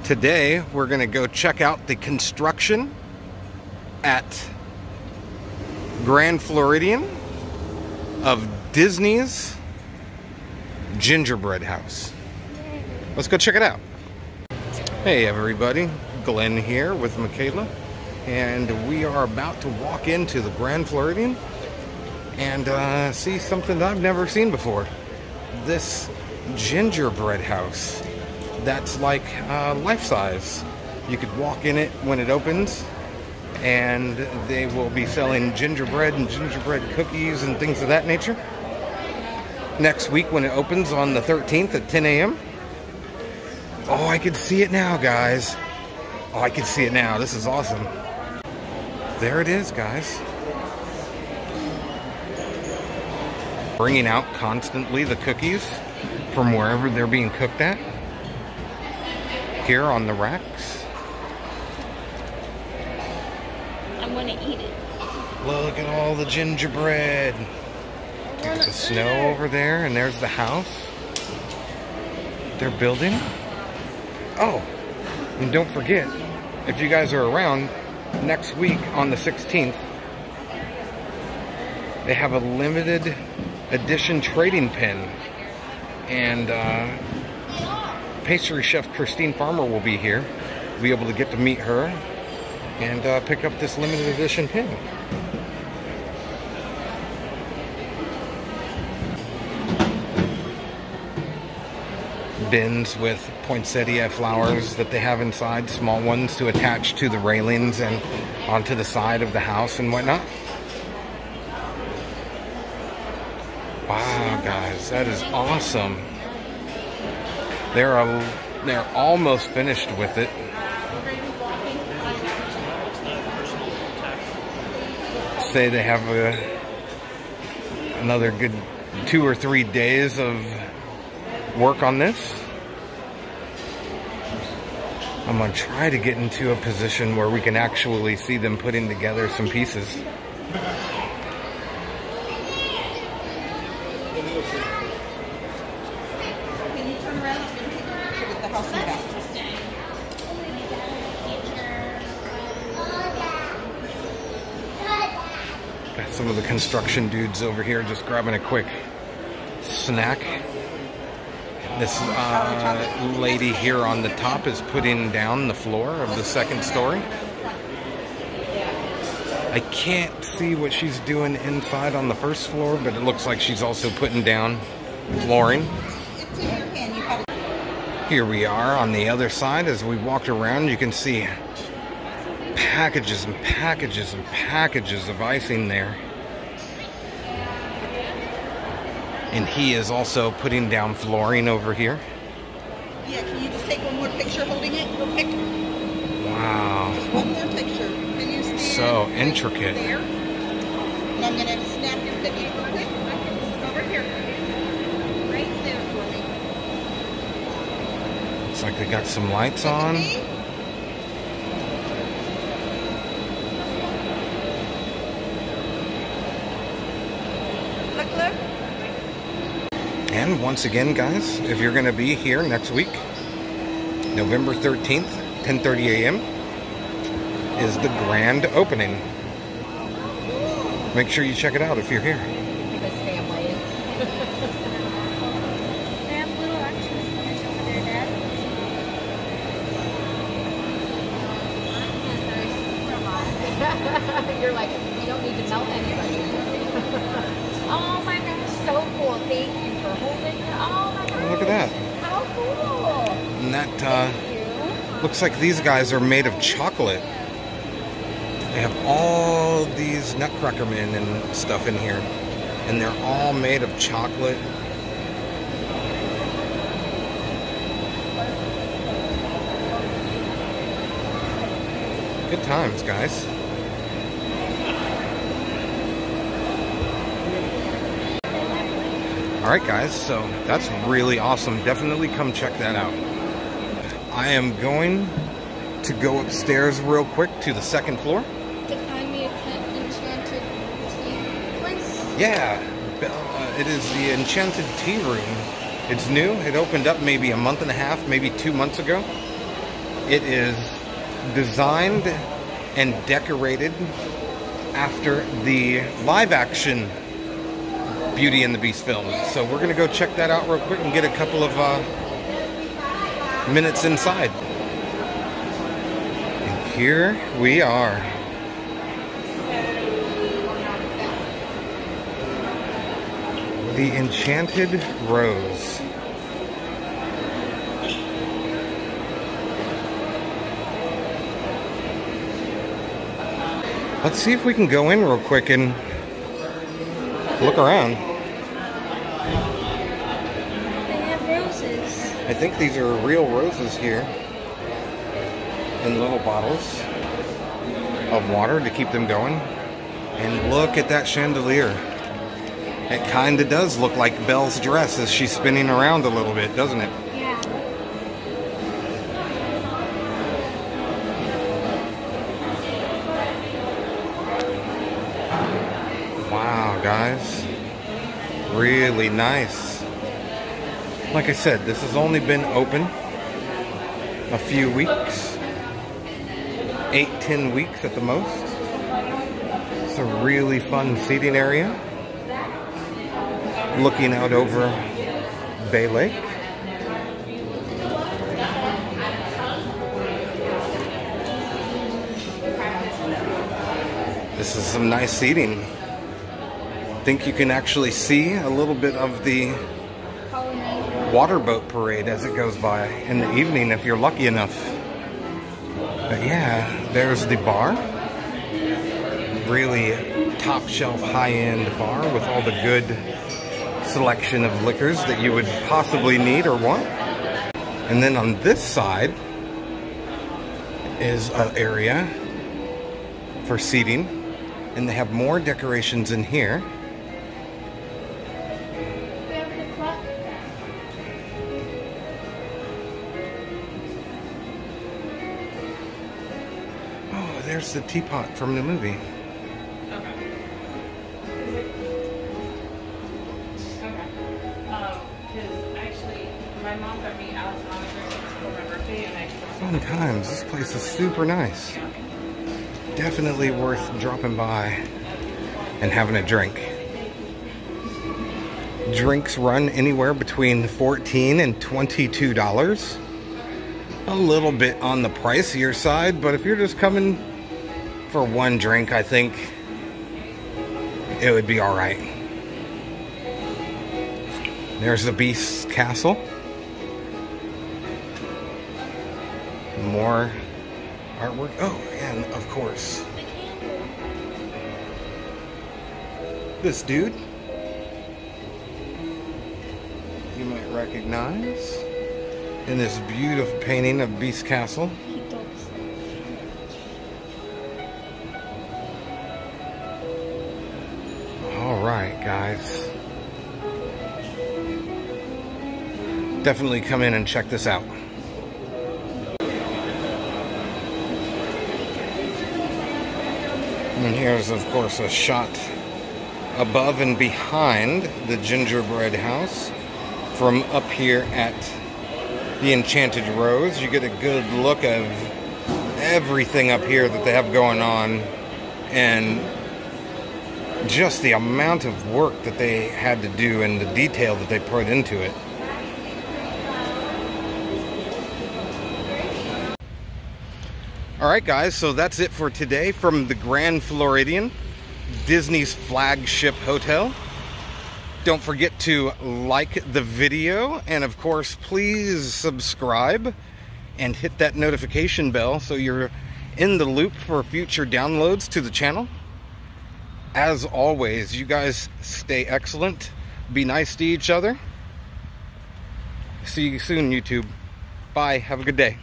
Today we're gonna go check out the construction at Grand Floridian of Disney's Gingerbread House. Let's go check it out. Hey everybody, Glenn here with Michaela, and we are about to walk into the Grand Floridian and see something that I've never seen before. This gingerbread house that's like life-size. You could walk in it when it opens, and they will be selling gingerbread and gingerbread cookies and things of that nature. Next week when it opens on the 13th at 10 a.m. Oh, I can see it now, guys. Oh, I can see it now. This is awesome. There it is, guys. Bringing out constantly the cookies from wherever they're being cooked at. Here on the racks. I'm gonna eat it. Look at all the gingerbread. There's the snow over there, and there's the house they're building. Oh, and don't forget, if you guys are around, next week on the 16th, they have a limited edition trading pin. And pastry chef Christine Farmer will be here. We'll be able to get to meet her and pick up this limited edition pin. Bins with poinsettia flowers that they have inside, small ones to attach to the railings and onto the side of the house and whatnot. Wow, guys, that is awesome. They're almost finished with it. Say they have another good 2 or 3 days of work on this. I'm gonna try to get into a position where we can actually see them putting together some pieces. Got some of the construction dudes over here just grabbing a quick snack. This lady here on the top is putting down the floor of the second story. I can't see what she's doing inside on the first floor, but it looks like she's also putting down flooring. Here we are on the other side. As we walked around, you can see packages and packages and packages of icing there. And he is also putting down flooring over here. Yeah, can you just take one more picture holding it real quick? Wow. Just one more picture. Can you stand so intricate. There? And I'm going to snap your picture real quick. Over here. Right there for me. Looks like they got some lights on. Look, look. And once again, guys, if you're going to be here next week, November 13th, 10:30 a.m. is the grand opening. Make sure you check it out if you're here. This family. They have little extras over there, Dad. You're like, you don't need to tell anybody. Oh my gosh, so cool. Thank you for holding it. Oh my gosh. Look at that. How cool. And that Thank you. looks like these guys are made of chocolate. They have all these Nutcracker men and stuff in here, and they're all made of chocolate. Good times, guys. Alright guys, so that's really awesome. Definitely come check that out. I am going to go upstairs real quick to the second floor. To find me an enchanted tea place? Yeah, it is the Enchanted Tea Room. It's new. It opened up maybe a month and a half, maybe 2 months ago. It is designed and decorated after the live-action Beauty and the Beast film. So we're gonna go check that out real quick and get a couple of minutes inside. And here we are. The Enchanted Rose. Let's see if we can go in real quick and look around. They have roses. I think these are real roses here in little bottles of water to keep them going. And look at that chandelier. It kind of does look like Belle's dress as she's spinning around a little bit, doesn't it? Yeah. Wow, guys. Really nice. Like I said, this has only been open a few weeks. 8-10 weeks at the most. It's a really fun seating area. Looking out over Bay Lake. This is some nice seating. I think you can actually see a little bit of the water boat parade as it goes by in the evening if you're lucky enough. But yeah, there's the bar. Really top shelf, high-end bar with all the good selection of liquors that you would possibly need or want. And then on this side is an area for seating, and they have more decorations in here. Oh, there's the teapot from the movie. Fun times. This place is super nice. Definitely worth dropping by and having a drink. Drinks run anywhere between $14 and $22. A little bit on the pricier side, but if you're just coming for one drink, I think it would be alright. There's the Beast's Castle. More artwork. Oh, and of course, this dude you might recognize in this beautiful painting of Beast's Castle. All right, guys. Definitely come in and check this out. And here's, of course, a shot above and behind the gingerbread house from up here at the Enchanted Rose. You get a good look of everything up here that they have going on and just the amount of work that they had to do and the detail that they put into it. Alright guys, so that's it for today from the Grand Floridian, Disney's flagship hotel. Don't forget to like the video, and of course please subscribe and hit that notification bell so you're in the loop for future downloads to the channel. As always, you guys stay excellent, be nice to each other. See you soon, YouTube. Bye, have a good day.